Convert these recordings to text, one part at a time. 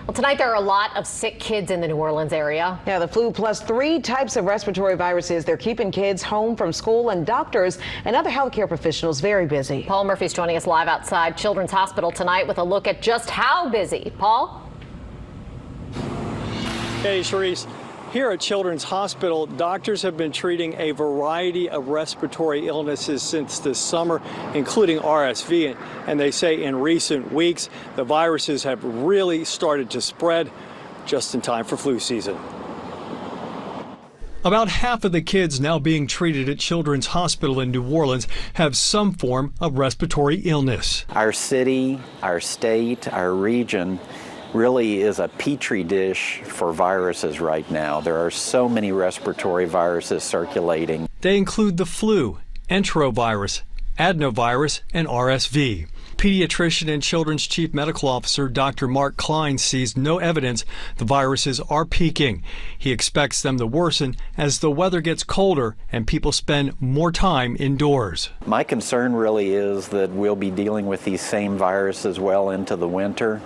Well, tonight there are a lot of sick kids in the New Orleans area. Yeah, the flu plus 3 types of respiratory viruses. They're keeping kids home from school, and doctors and other healthcare professionals very busy. Paul Murphy's joining us live outside Children's Hospital tonight with a look at just how busy. Paul? Hey, Charisse. Here at Children's Hospital, doctors have been treating a variety of respiratory illnesses since this summer, including RSV. And they say in recent weeks, the viruses have really started to spread just in time for flu season. About half of the kids now being treated at Children's Hospital in New Orleans have some form of respiratory illness. Our city, our state, our region really is a petri dish for viruses right now. There are so many respiratory viruses circulating. They include the flu, enterovirus, adenovirus, and RSV. Pediatrician and Children's Chief Medical Officer Dr. Mark Kline sees no evidence the viruses are peaking. He expects them to worsen as the weather gets colder and people spend more time indoors. My concern really is that we'll be dealing with these same viruses well into the winter,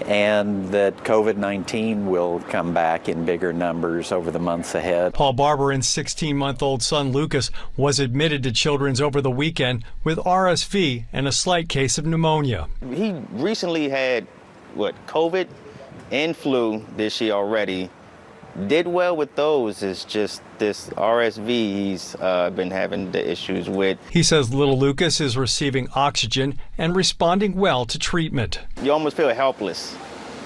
and that COVID-19 will come back in bigger numbers over the months ahead. Paul Barber and 16-month-old son Lucas was admitted to Children's over the weekend with RSV and a slight case of pneumonia. He recently had, COVID and flu this year already. Did well with those. It's just this RSV he's been having the issues with. He says little Lucas is receiving oxygen and responding well to treatment. You almost feel helpless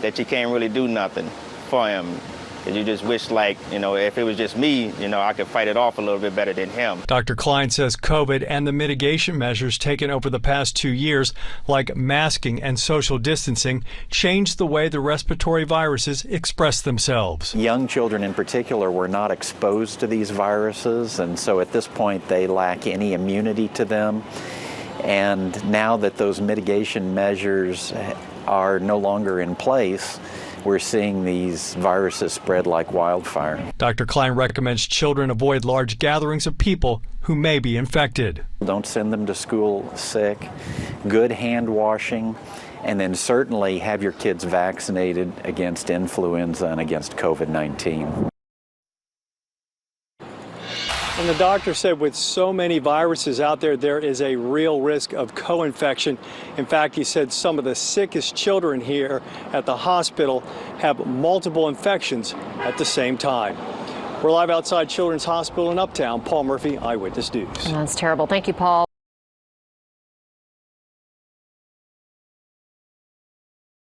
that you can't really do nothing for him. Because you just wish, if it was just me, I could fight it off a little bit better than him. Dr. Kline says COVID and the mitigation measures taken over the past 2 years, like masking and social distancing, changed the way the respiratory viruses express themselves. Young children in particular were not exposed to these viruses, and so at this point they lack any immunity to them. And now that those mitigation measures are no longer in place, we're seeing these viruses spread like wildfire. Dr. Kline recommends children avoid large gatherings of people who may be infected. Don't send them to school sick. Good hand washing, and then certainly have your kids vaccinated against influenza and against COVID-19. And the doctor said with so many viruses out there, there is a real risk of co-infection. In fact, he said some of the sickest children here at the hospital have multiple infections at the same time. We're live outside Children's Hospital in Uptown. Paul Murphy, Eyewitness News. That's terrible. Thank you, Paul.